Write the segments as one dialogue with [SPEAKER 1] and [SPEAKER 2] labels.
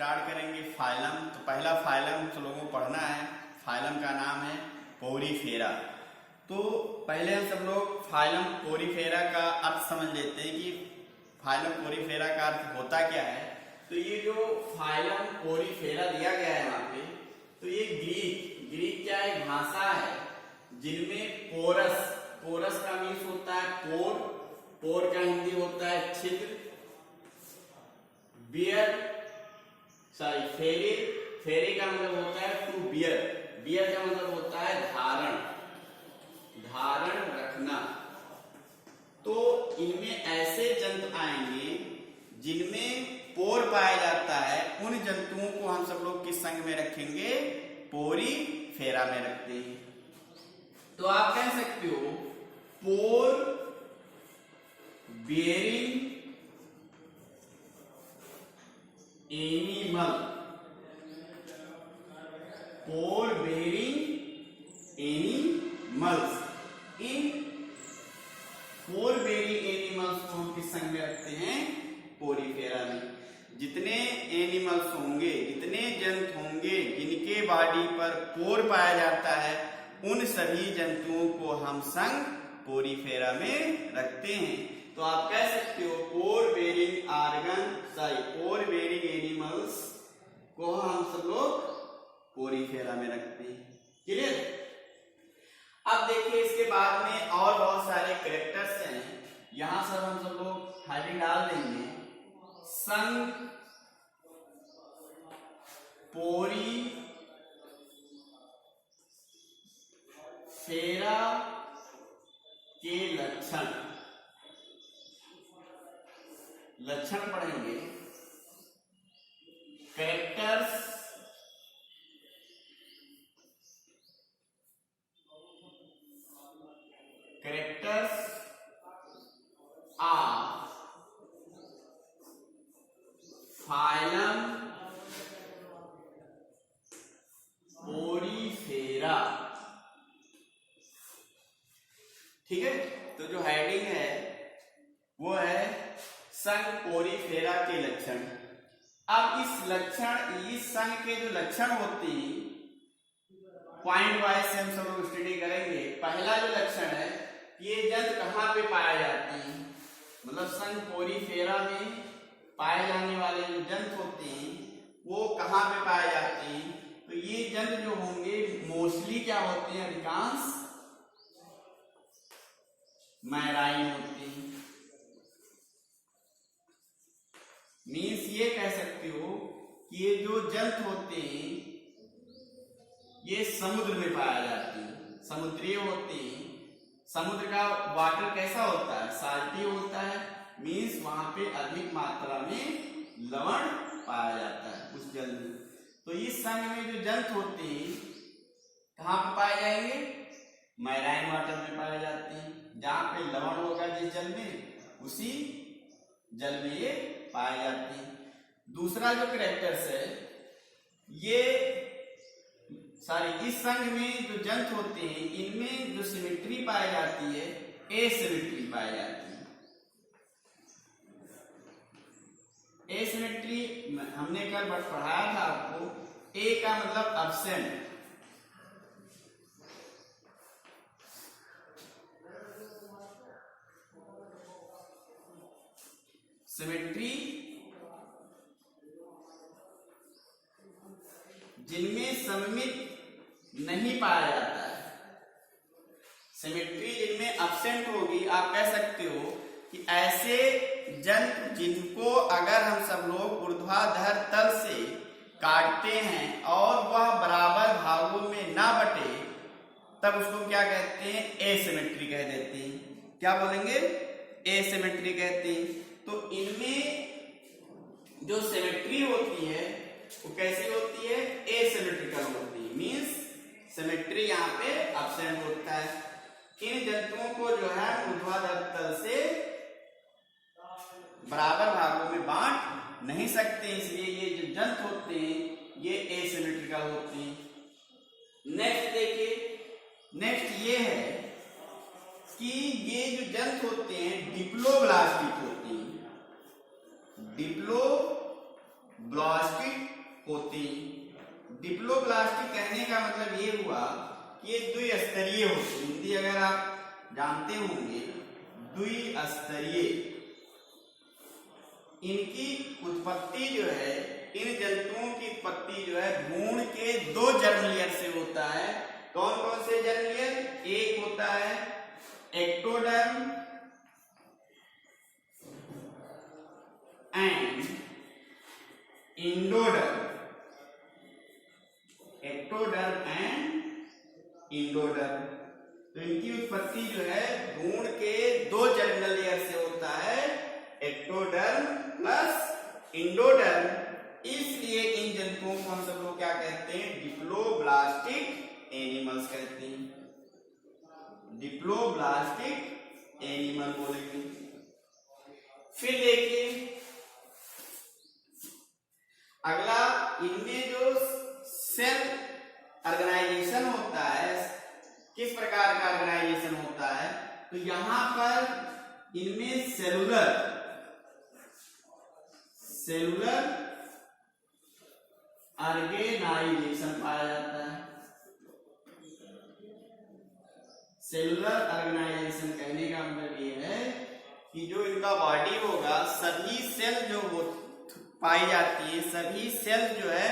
[SPEAKER 1] Start करेंगे phylum. तो पहला फाइलम तो लोगों को पढ़ना है। फाइलम का नाम है पोरीफेरा। तो पहले हम सब लोग फाइलम पोरीफेरा का अर्थ समझ लेते हैं कि फाइलम पोरीफेरा का अर्थ होता क्या है। तो ये जो फाइलम पोरीफेरा दिया गया है यहाँ पे, तो ये ग्रीक क्या है, भाषा है जिनमें पोरस का मीन्स होता है पोर का हिंदी होता है छिद्र, फेरे का मतलब होता है टू बियर का मतलब होता है धारण रखना। तो इनमें ऐसे जंतु आएंगे जिनमें पोर पाया जाता है, उन जंतुओं को हम सब लोग किस संघ में रखेंगे, पोरीफेरा में रखते हैं। तो आप कह सकते हो पोर बेरिंग एनिमल, पोर बेरिंग एनिमल्स। इन पोर बेरिंग एनिमल्स को हम किस संघ में रखते हैं, पोरीफेरा में। जितने एनिमल्स होंगे, जितने जंतु होंगे जिनके बॉडी पर पोर पाया जाता है, उन सभी जंतुओं को हम संघ पोरीफेरा में रखते हैं। तो आप कह सकते हो पोर बेरिंग एनिमल्स को हम सब लोग पोरीफेरा में रखते हैं। क्लियर? अब देखिए इसके बाद में और बहुत सारे कैरेक्टर्स हैं, यहां सब हम सब लोग हेडिंग डाल देंगे। संघ पोरीफेरा के लक्षण पढ़ेंगे। Characters of phylum Porifera. ठीक है, तो जो हेडिंग है वो है संघ पोरीफेरा के लक्षण। अब इस संघ के जो लक्षण होते हैं पॉइंट वाइज से हम सब लोग स्टडी करेंगे। पहला जो लक्षण है, ये जंतु कहाँ पे पाए जाते हैं, मतलब संघ पोरीफेरा में पाए जाने वाले जो जंतु होते हैं वो कहाँ पे पाए जाते हैं। तो ये जंतु जो होंगे मोस्टली क्या होते हैं, अधिकांश मैराइन होते हैं। मीन्स ये कह सकते हो कि ये जो जंतु होते हैं ये समुद्र में पाया जाते हैं, समुद्रीय होते हैं। समुद्र का वाटर कैसा होता है, साल्टी होता है। मीन्स वहां पे अधिक मात्रा में लवण पाया जाता है उस जल में। तो इस संघ में जो जंतु होते हैं कहाँ पे पाए जाएंगे, मैराइन वाटर में पाए जाते हैं। जहां पे लवण होगा जिस जल में, उसी जल में ये पाए जाते हैं। दूसरा जो कैरेक्टर्स है, इस संघ में जो जंतु होते हैं इनमें जो सिमेट्री पाई जाती है, एसिमेट्री पाई जाती है। एसिमेट्री हमने कल पढ़ाया था आपको। ए का मतलब अब्सेंट, सिमेट्री जिनमें सममित नहीं पाया जाता है, सिमेट्री जिनमें अब्सेंट होगी। आप कह सकते हो कि ऐसे जंतु जिनको अगर हम सब लोग ऊर्ध्वाधर तल से काटते हैं और वह बराबर भागों में ना बटे, तब उसको क्या कहते हैं, एसिमेट्री कह देते हैं। क्या बोलेंगे, एसिमेट्री कहते हैं। तो इनमें जो सिमेट्री होती है वो कैसी होती है, एसिमेट्रिकल होती है। मींस सिमेट्री यहाँ पे अब्सेंट होता है। इन जंतुओं को जो है ऊर्ध्वाधर तल से बराबर भागों में बांट नहीं सकते, इसलिए ये जो जंतु होते हैं ये एसिमेट्रिकल होते हैं। नेक्स्ट देखिए, नेक्स्ट ये है कि ये जो जंतु होते हैं डिप्लोब्लास्टिक होते हैं। डिप्लोब्लास्टिक होती हैं। डिप्लोब्लास्टिक कहने का मतलब ये हुआ कि ये द्विस्तरीय होती है। हिंदी अगर आप जानते होंगे, द्विस्तरीय, इनकी उत्पत्ति जो है, इन जंतुओं की उत्पत्ति जो है भ्रूण के 2 जर्म लेयर से होता है। कौन कौन से जर्म लेयर? एक होता है ectoderm and endoderm. Ectoderm and endoderm. तो इनकी उत्पत्ति जो है भ्रूण के 2 जर्मिनल लेयर से होता है, एक्टोडर्म प्लस इंडोडर्म। इसलिए इन जंतुओं को हम सब लोग क्या कहते हैं? डिप्लोब्लास्टिक एनिमल्स कहते हैं। डिप्लोब्लास्टिक एनिमल बोलेंगे। फिर देखिए अगला, इनमें जो सेल ऑर्गेनाइजेशन होता है, किस प्रकार का ऑर्गेनाइजेशन होता है? तो यहां पर इनमें सेलुलर ऑर्गेनाइजेशन पाया जाता है। सेलुलर ऑर्गेनाइजेशन कहने का मतलब ये है कि जो इनका बॉडी होगा, सभी सेल जो पाई जाती है, सभी सेल जो है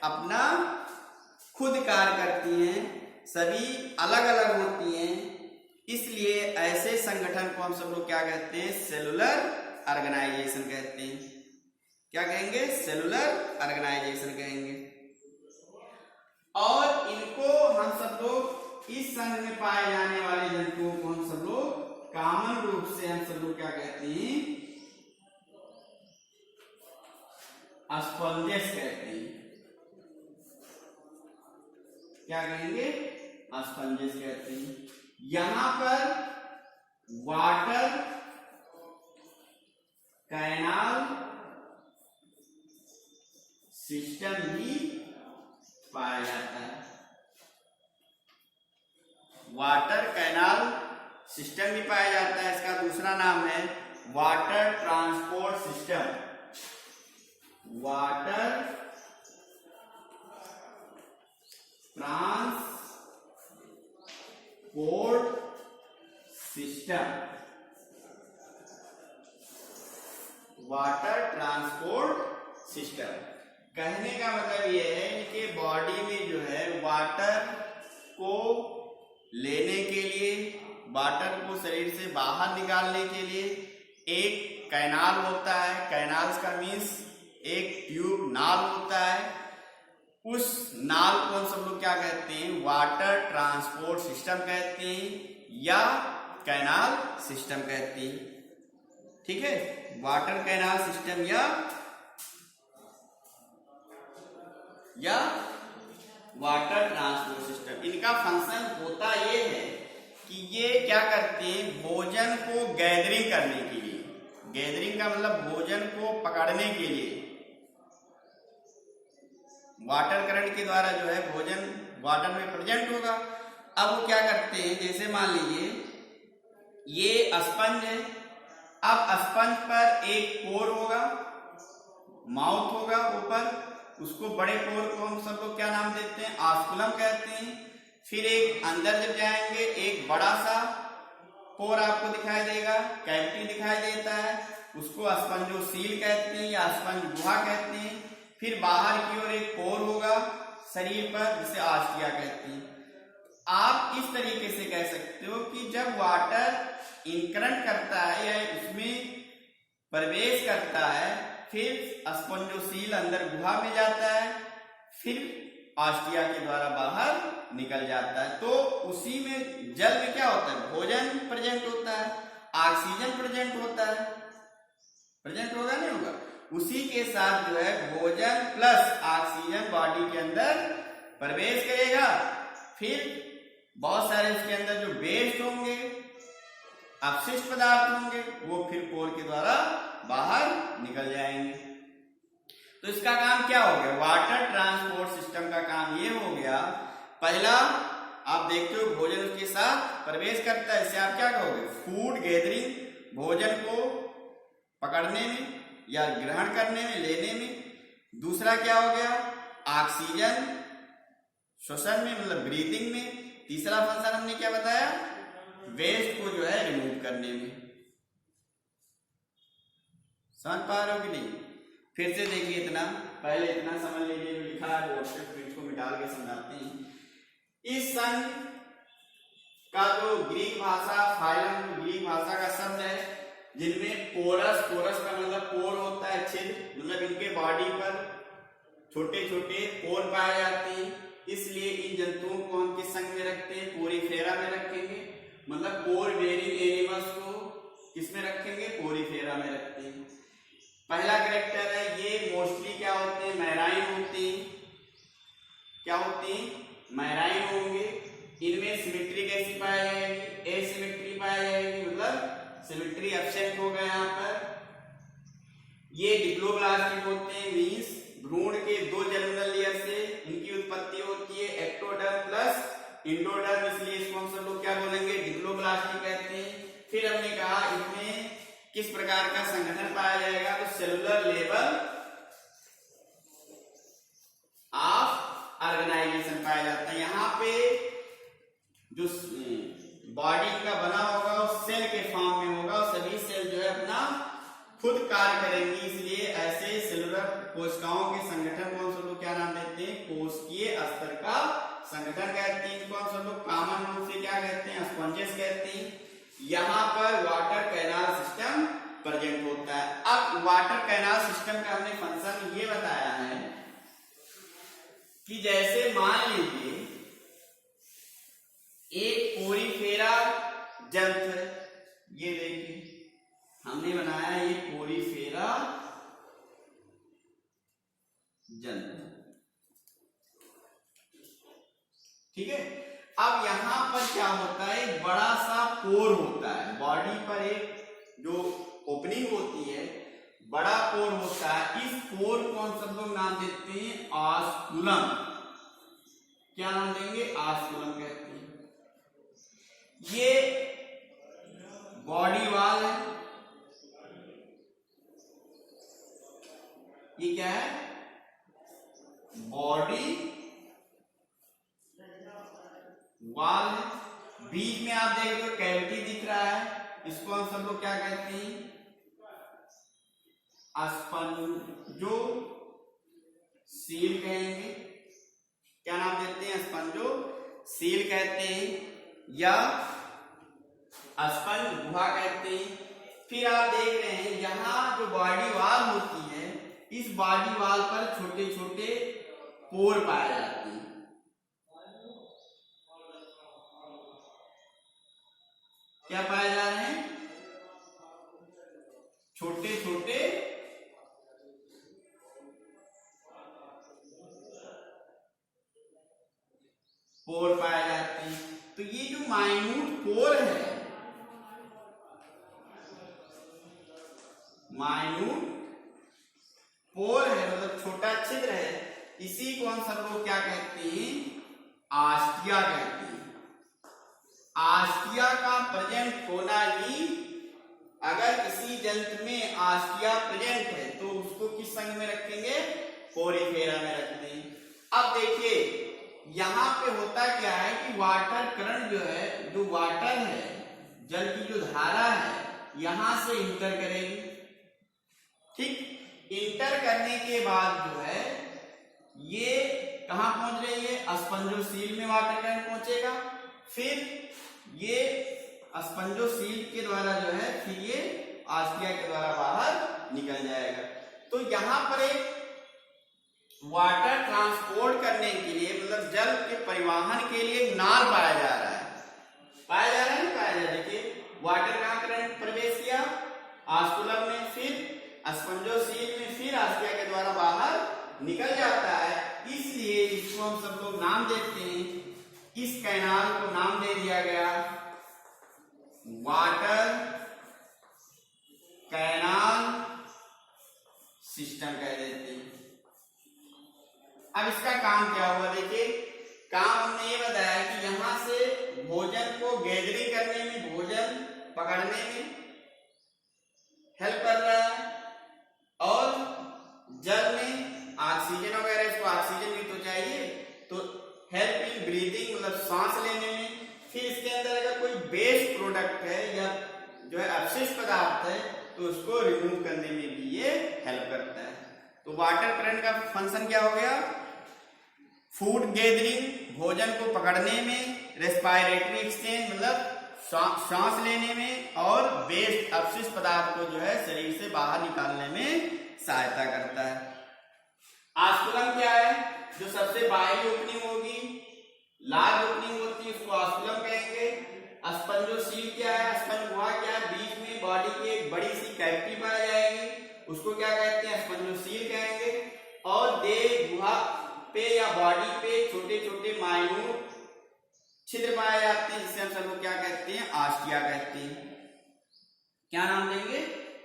[SPEAKER 1] अपना खुद कार्य करती हैं, सभी अलग अलग होती हैं। इसलिए ऐसे संगठन को हम सब लोग क्या कहते हैं? सेलुलर ऑर्गेनाइजेशन कहते हैं। क्या कहेंगे? सेलुलर ऑर्गेनाइजेशन कहेंगे। और इनको हम सब लोग, इस संघ में पाए जाने वाले जंतुओं को हम सब लोग कॉमन रूप से हम सब लोग क्या कहते हैं? स्पंजेस कहते हैं। क्या कहेंगे? स्पंजेस कहते हैं। यहां पर वाटर कैनाल सिस्टम भी पाया जाता है। वाटर कैनाल सिस्टम भी पाया जाता है। इसका दूसरा नाम है water transport system. Water transport system. Water transport system कहने का मतलब ये है कि बॉडी में जो है वाटर को लेने के लिए, वाटर को शरीर से बाहर निकालने के लिए एक कैनाल होता है। कैनाल्स का मीन्स एक ट्यूब, नाल होता है। उस नाल को हम सब लोग क्या कहते हैं? वाटर ट्रांसपोर्ट सिस्टम कहते हैं या कैनाल सिस्टम कहते हैं। ठीक है, वाटर कैनाल सिस्टम या वाटर ट्रांसपोर्ट सिस्टम। इनका फंक्शन होता ये है कि ये क्या करते हैं? भोजन को गैदरिंग करने के लिए, गैदरिंग का मतलब भोजन को पकड़ने के लिए वाटर करंट के द्वारा जो है भोजन वाटर में प्रेजेंट होगा। अब वो क्या करते हैं? जैसे मान लीजिए ये स्पंज है। अब स्पंज पर एक पोर होगा, माउथ होगा ऊपर, उसको बड़े पोर को हम सब लोग क्या नाम देते हैं? ऑस्कुलम कहते हैं। फिर एक अंदर जब जाएंगे एक बड़ा सा पोर आपको दिखाई देगा, कैविटी दिखाई देता है, उसको स्पंजोसील कहते हैं या स्पंज गुहा कहते हैं। फिर बाहर की ओर एक पोर होगा शरीर पर, जिसे आस्टिया कहते हैं। आप इस तरीके से कह सकते हो कि जब वाटर इनकरंट करता है या उसमें प्रवेश करता है, फिर स्पंजोसील अंदर गुहा में जाता है, फिर आस्टिया के द्वारा बाहर निकल जाता है। तो उसी में जल में क्या होता है? भोजन प्रेजेंट होता है, ऑक्सीजन प्रेजेंट होता है। प्रेजेंट होगा नहीं होगा? उसी के साथ जो है भोजन प्लस ऑक्सीजन बॉडी के अंदर प्रवेश करेगा। फिर बहुत सारे उसके अंदर जो वेस्ट होंगे, अपशिष्ट पदार्थ होंगे, वो फिर पोर के द्वारा बाहर निकल जाएंगे। तो इसका काम क्या हो गया? वाटर ट्रांसपोर्ट सिस्टम का काम ये हो गया। पहला आप देखते हो भोजन उसके साथ प्रवेश करता है, इससे आप क्या कहोगे? फूड गैदरिंग, भोजन को पकड़ने में या ग्रहण करने में, लेने में। दूसरा क्या हो गया? ऑक्सीजन श्वसन में मतलब ब्रीथिंग में, तीसरा फंक्शन हमने क्या बताया, वेस्ट को जो है रिमूव करने में। समझ पा रहे हो कि नहीं? फिर से देखिए, इतना पहले इतना समझ लीजिए, जो लिखा है वो अक्षर को मिटा के समझाते हैं। इस संघ का जो ग्रीक भाषा फाइलम ग्रीक भाषा का शब्द है, जिनमें पोरस, पोरस का मतलब पोर होता है छिद्र, मतलब इनके बॉडी पर छोटे छोटे पोर पाए जाते हैं, इसलिए इन जंतुओं को हम किस संघ में रखते हैं, पोरीफेरा में रखेंगे। मतलब पोर बेयरिंग एनिमल्स को किस में रखेंगे, पोरीफेरा में रखते हैं। पहला कैरेक्टर है, ये मोस्टली क्या होते हैं, मैराइन होते हैं। क्या होते हैं, मैराइन होंगे। इनमें सिमेट्री कैसी पाई जाएगी, एसिमेट्री पाई जाएगी, मतलब सिमेट्री एब्सेंट हो गया यहाँ पर। ये डिप्लोब्लास्टिक होते हैं, मींस भ्रूण के दो जर्मिनल लेयर से इनकी उत्पत्ति होती है, एक्टोडर्म प्लस इंडोडर्म, इसलिए इसको हम सब लोग क्या बोलेंगे, डिप्लोब्लास्टिक कहते हैं। फिर हमने कहा इसमें किस प्रकार का संगठन पाया जाएगा, तो सेलुलर लेवल ऑफ ऑर्गेनाइजेशन पाया जाता है। यहाँ पे जो बॉडी का बना होगा वो सेल के फॉर्म में होगा, और सभी सेल जो है अपना खुद कार्य करेंगी, इसलिए ऐसे सेलुलर कोशिकाओं के संगठन को हम सब लोग क्या नाम देते हैं, कोशिकीय स्तर का संगठन कहते हैं। इसको हम सब लोग कॉमन रूप से क्या कहते हैं, स्पॉन्जेस कहते हैं। यहाँ पर वाटर कैनाल सिस्टम प्रेजेंट होता है। अब वाटर कैनाल सिस्टम का हमने फंक्शन ये बताया है कि जैसे मान लीजिए एक पोरीफेरा जंतु, ये देखिए हमने बनाया ये पोरीफेरा जंतु, ठीक है। अब यहां पर क्या होता है, एक बड़ा सा पोर होता है, बॉडी पर एक जो ओपनिंग होती है, बड़ा पोर होता है। इस पोर को हम सब लोग नाम देते हैं ऑस्कुलम। क्या नाम देंगे, ऑस्कुलम कहते हैं। ये बॉडी वाल है, ये क्या है, बॉडी वाल है। बीच में आप देख रहे हो कैविटी दिख रहा है, इसको हम सब लोग क्या कहते हैं, स्पंजो सील कहेंगे। क्या नाम देते हैं, स्पंजो सील कहते हैं या स्पंज गुहा कहते हैं। फिर आप देख रहे हैं यहां जो बॉडी वाल होती है, इस बॉडी वाल पर छोटे छोटे पोर पाए जाते हैं। क्या पाए जा रहे हैं, छोटे छोटे पोर पाए जाते हैं। तो ये जो माइन्यूट पोर है, माइन्यूट पोर है मतलब छोटा छिद्र है, इसी को हम सब लोग क्या कहते हैं, आस्टिया कहते हैं। आस्टिया का प्रेजेंट होना ही, अगर किसी जंतु में आस्टिया प्रेजेंट है तो उसको किस संघ में रखेंगे, पोरीफेरा में रखते हैं। अब देखिए यहां पे होता क्या है कि वाटर करंट जो है, जो वाटर है, जल की जो धारा है, यहां से इंटर करेगी, ठीक। इंटर करने के बाद जो है ये कहां पहुंच रही है, स्पंजोसील में वाटर करंट पहुंचेगा। फिर ये स्पंजोसील के द्वारा जो है फिर ये आस्टिया के द्वारा बाहर निकल जाएगा। तो यहां पर एक वाटर ट्रांसपोर्ट करने के लिए, मतलब जल के परिवहन के लिए नाल पाया जा रहा है, पाया जा रहा है ना, पाया जा रहा है। देखिए वाटर कहां करंट प्रवेश किया, ऑस्कुलम में, फिर स्पंजोसील में, फिर आस्टिया के द्वारा बाहर निकल जाता है। इसलिए इसको हम सब लोग नाम देते हैं, इस कैनाल को नाम दे दिया गया वाटर कैनाल सिस्टम कह देते हैं। अब इसका काम क्या हुआ, देखिए काम हमने ये बताया कि यहां से भोजन को गैदरिंग करने में, भोजन पकड़ने में हेल्प कर रहा है, और जल में ऑक्सीजन वगैरह, इसको ऑक्सीजन वेस्ट प्रोडक्ट है या जो है अपशिष्ट पदार्थ है तो उसको रिमूव करने में भी ये हेल्प करता है। तो वाटर करंट का फंक्शन क्या हो गया? फूड गैदरिंग, भोजन को पकड़ने में, रेस्पिरेटरी एक्सचेंज मतलब सांस लेने में, और वेस्ट अपशिष्ट पदार्थ को जो है शरीर से बाहर निकालने में सहायता करता है। ऑस्कुलम क्या है? जो सबसे बाहरी ओपनिंग होगी, लार्ज ओपनिंग होती है, उसको ऑस्कुलम कहेंगे। स्पंजोसील क्या है? स्पंज गुहा क्या है? बीच में बॉडी की एक बड़ी सी कैविटी पाई जाएगी, उसको क्या कहते हैं? स्पंजोसील कहेंगे। और देह गुहा पे या बॉडी पे छोटे छोटे माइन्यूट छिद्र पाए जाते हैं, जिसे हम सब लोग क्या कहते हैं? आस्टिया कहते हैं। क्या नाम देंगे?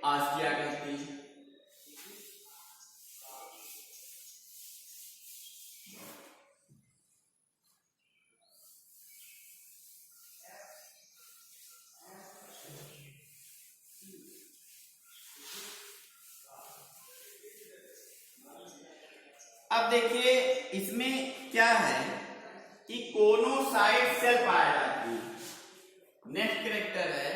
[SPEAKER 1] आस्टिया कहते हैं। अब देखिए इसमें क्या है कि कोनोसाइट सेल पाया जाती है। नेक्स्ट कैरेक्टर है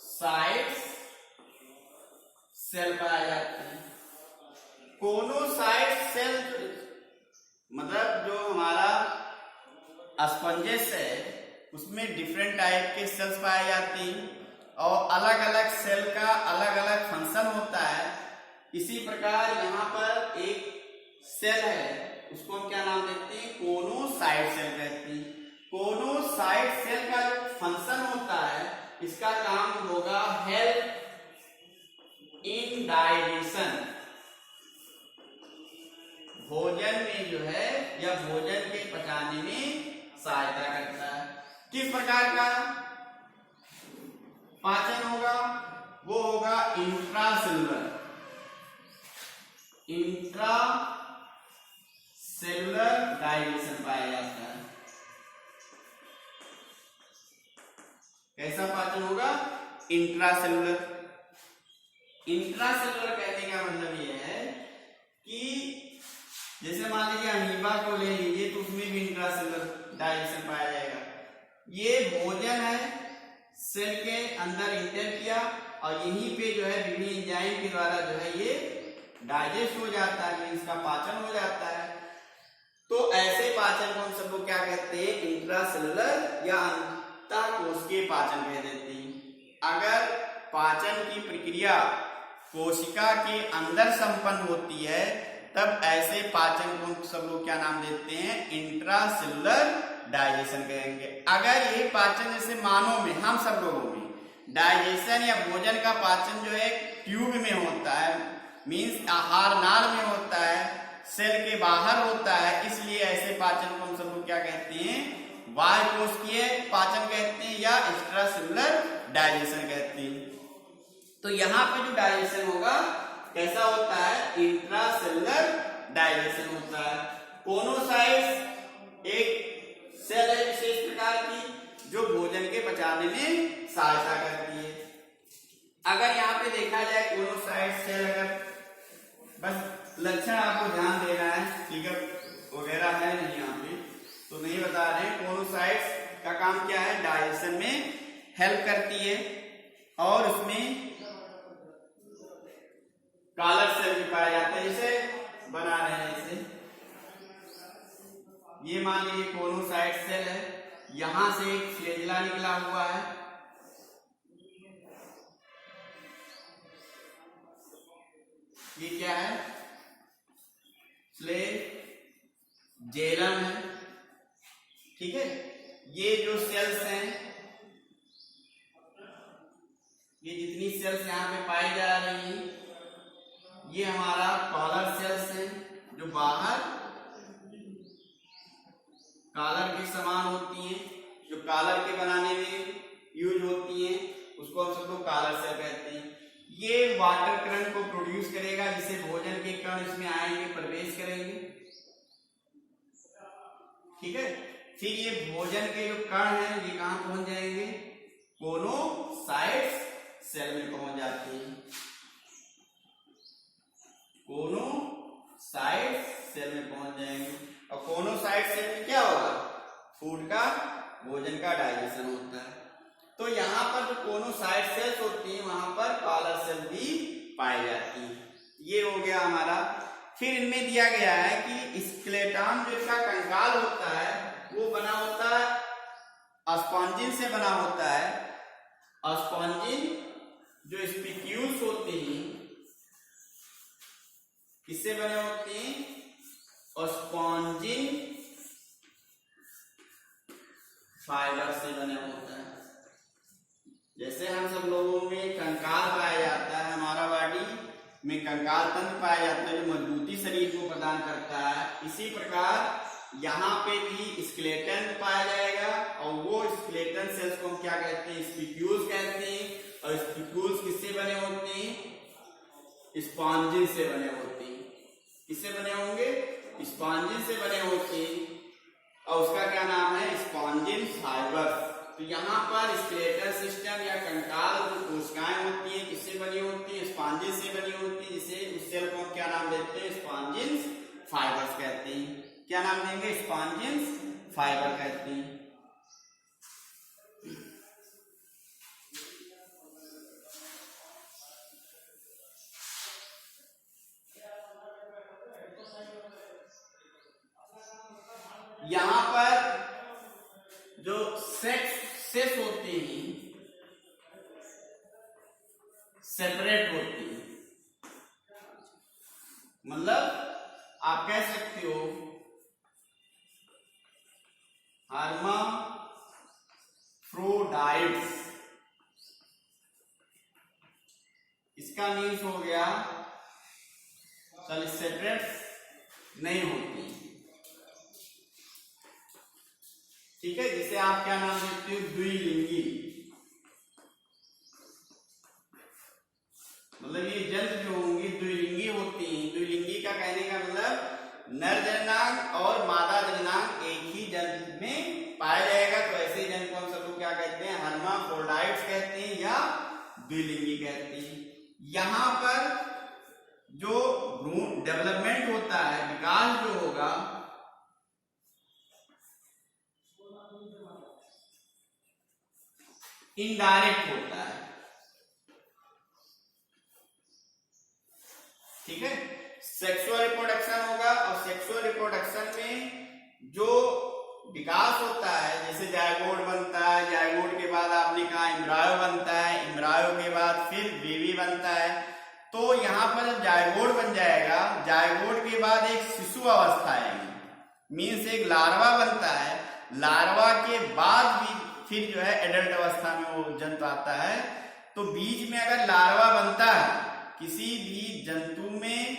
[SPEAKER 1] कोनोसाइट सेल पाया जाती है। कोनोसाइट सेल मतलब जो हमारा स्पंजेस है उसमें डिफरेंट टाइप के सेल्स पाए जाते हैं और अलग अलग सेल का अलग अलग फंक्शन होता है। इसी प्रकार यहाँ पर एक सेल है, उसको हम क्या नाम देते हैं? कोनोसाइट सेल कहते हैं। कोनोसाइट सेल का जो फंक्शन होता है इसका काम होगा हेल्प इन डाइजेशन, भोजन में जो है या भोजन के पचाने में सहायता करता है। किस प्रकार का पाचन होगा? वो होगा इंट्रासेलुलर डाइजेशन पाया जाता है। कैसा पाचन होगा? इंट्रासेलुलर कहने का मतलब ये है कि जैसे मान लीजिए अमीबा को ले लीजिए तो उसमें भी इंट्रासेलुलर डाइजेशन पाया जाएगा। ये भोजन है, सेल के अंदर इंटर किया और यहीं पे जो है विभिन्न एंजाइम के द्वारा जो है ये डाइजेस्ट हो जाता है, इसका पाचन हो जाता है। तो ऐसे पाचन को हम सबको क्या कहते हैं? इंट्रासेलुलर या अंतःकोशिकीय पाचन कह देते हैं। अगर पाचन की प्रक्रिया कोशिका के अंदर संपन्न होती है तब ऐसे पाचन को हम सब लोग क्या नाम देते हैं? इंट्रासेलुलर डाइजेशन कहेंगे। अगर ये पाचन जैसे मानव में, हम सब लोगों में डाइजेशन या भोजन का पाचन जो है ट्यूब में होता है, मीन्स आहार नाल में होता है, सेल के बाहर होता है, इसलिए ऐसे पाचन को हम सब लोग क्या कहते हैं? बाह्यकोशिकीय पाचन कहते हैं या एक्स्ट्रासेलुलर डाइजेशन कहते हैं। तो यहाँ पे जो डाइजेशन होगा कैसा होता है? इंट्रासेलुलर डाइजेशन होता है। कोनोसाइट्स एक सेल है विशेष प्रकार की जो भोजन के पचाने में सहायता करती है। अगर यहाँ पे देखा जाए कोनोसाइट सेल, अगर बस लक्षण आपको ध्यान देना है, फिगर वगैरह है नहीं यहाँ पे तो नहीं बता रहे हैं। कोनोसाइट्स का काम क्या है? डाइजेशन में हेल्प करती है और उसमें कॉलर सेल भी पाया जाता है, इसे बना रहे हैं। इसे ये मान लीजिए कोनोसाइट सेल है, यहां से एक फ्लैजिला निकला हुआ है, ये क्या है? फ्लैजेलम है। ठीक है, ये जो सेल्स हैं, ये जितनी सेल्स यहाँ पे पाई जा रही हैं ये हमारा कॉलर सेल्स हैं जो बाहर कॉलर के समान होती हैं, जो कॉलर के बनाने में यूज होती हैं, उसको हम सबको कॉलर सेल कहते हैं। ये वाटर करंट को प्रोड्यूस करेगा जिससे भोजन के कण इसमें आएंगे, प्रवेश करेंगे। ठीक है, फिर ये भोजन के जो कण हैं ये कहां पहुंच जाएंगे? कोनोसाइट्स सेल में पहुंच जाते हैं। कोनोसाइट्स साइड सेल में पहुंच जाएंगे। और कोनोसाइट सेल में क्या होगा, फूड का, भोजन का डाइजेशन होता है। तो यहाँ पर जो कोनोसाइट सेल्स होती हैं वहां पर कॉलर सेल भी पाई जाती है। ये हो गया हमारा। फिर इनमें दिया गया है कि स्केलेटन जो इसका कंकाल होता है वो बना होता है स्पॉन्जिन से बना होता है। स्पॉन्जिन जो स्पिक्यूल्स होते हैं किससे बने होते हैं, स्पॉन्जिन फाइबर से बने होता है। जैसे हम सब लोगों में कंकाल पाया जाता है, हमारा बॉडी में कंकाल तंत्र पाया जाता है जो मजबूती शरीर को प्रदान करता है, इसी प्रकार यहाँ पे भी स्केलेटन पाया जाएगा। और वो स्केलेटन सेल्स को हम क्या कहते हैं, स्पिक्यूल्स कहते हैं। और स्पिक्यूल्स किससे बने होते हैं, स्पॉन्जिन से बने होते हैं। किससे बने होंगे, स्पॉन्जिन से बने होते हैं। और उसका क्या नाम है, स्पॉन्जिन फाइबर। तो यहाँ पर स्केलेटल सिस्टम या कंकाल जो कोशिकाएं होती हैं किससे बनी होती है, स्पॉन्जिन से बनी होती है। जिसे उस सेल को क्या नाम देते हैं, स्पॉन्जिन फाइबर्स कहते हैं। क्या नाम देंगे, स्पॉन्जिन फाइबर कहते हैं। यहाँ पर जो सेक्स होती हैं सेपरेट होती हैं, मतलब आप कह सकते हो हर्माफ्रोडाइट्स। इसका मीन्स हो गया सेपरेट नहीं होती, ठीक है। जिसे आप क्या नाम देते हो, द्विलिंगी। मतलब ये जंतु जो होंगी द्विलिंगी होती हैं। द्विलिंगी का कहने का मतलब नर जननांग और मादा जननांग एक ही जंतु में पाया जाएगा। तो ऐसे जंतु को हम सब लोग क्या कहते हैं, हर्माफ्रोडाइट्स कहते हैं या द्विलिंगी कहते हैं। यहाँ पर जो भ्रूण डेवलपमेंट होता है, विकास जो होगा, इनडायरेक्ट होता है, ठीक है। सेक्सुअल रिप्रोडक्शन होगा और सेक्सुअल रिप्रोडक्शन में जो विकास होता है, जैसे जायगोट बनता है, जायगोट के बाद आपने कहा एम्ब्रायो बनता है, एम्ब्रायो के बाद फिर बेबी बनता है। तो यहाँ पर जब जायगोट बन जाएगा, जायगोट के बाद एक शिशु अवस्था आएगी, मीन्स एक लार्वा बनता है। लार्वा के बाद भी फिर जो है एडल्ट अवस्था में वो जंतु आता है। तो बीच में अगर लार्वा बनता है, किसी भी जंतु में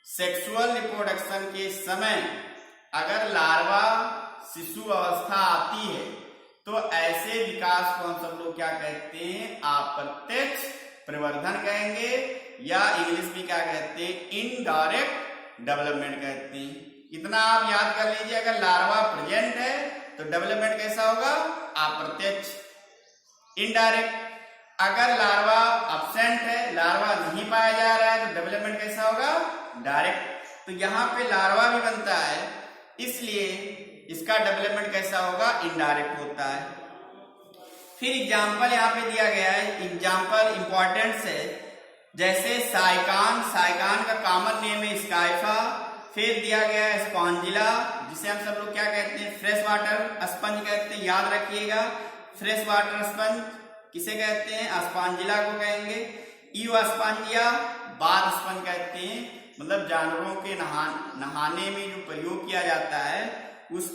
[SPEAKER 1] सेक्सुअल रिप्रोडक्शन के समय अगर लार्वा शिशु अवस्था आती है, तो ऐसे विकास को हम सब लोग क्या कहते हैं, अप्रत्यक्ष प्रवर्धन कहेंगे, या इंग्लिश में क्या कहते हैं, इनडायरेक्ट डेवलपमेंट कहते हैं। इतना आप याद कर लीजिए, अगर लार्वा प्रेजेंट है तो डेवलपमेंट कैसा होगा, अप्रत्यक्ष, इनडायरेक्ट। अगर लार्वा अब्सेंट है, लार्वा नहीं पाया जा रहा है, तो डेवलपमेंट कैसा होगा, डायरेक्ट। तो यहाँ पे लार्वा भी बनता है, इसलिए इसका डेवलपमेंट कैसा होगा, इनडायरेक्ट होता है। फिर एग्जाम्पल यहाँ पे दिया गया है, एग्जाम्पल इंपॉर्टेंट है, जैसे साइकान, साइकान का कॉमन नेम है स्काइफा। फिर दिया गया है स्पॉन्जिला, जिसे हम सब लोग क्या कहते हैं, फ्रेश वाटर स्पंज कहते हैं, याद रखिएगा। फ्रेश वाटर स्पंज किसे कहते हैं, स्पॉन्जिला को कहेंगे। ईओस्पंजिया बाथ स्पंज कहते हैं, मतलब जानवरों के नहाने में जो प्रयोग किया जाता है उस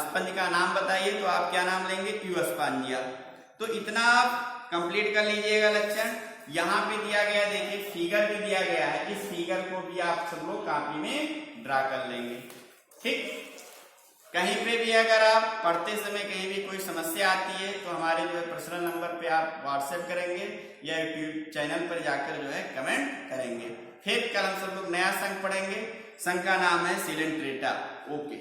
[SPEAKER 1] स्पंज का नाम बताइए, तो आप क्या नाम लेंगे, ईओस्पंजिया। तो इतना आप कंप्लीट कर लीजिएगा लेक्चर। यहाँ पे दिया गया, देखिए फिगर भी दिया गया है, इस फिगर को भी आप सब लोग कॉपी में ड्रा कर लेंगे, ठीक। कहीं पे भी अगर आप पढ़ते समय कहीं भी कोई समस्या आती है तो हमारे जो है पर्सनल नंबर पे आप व्हाट्सएप करेंगे या यूट्यूब चैनल पर जाकर जो है कमेंट करेंगे। फिर कल हम सब लोग नया संघ पढ़ेंगे। संघ का नाम है सिलेंट्रेटा। ओके।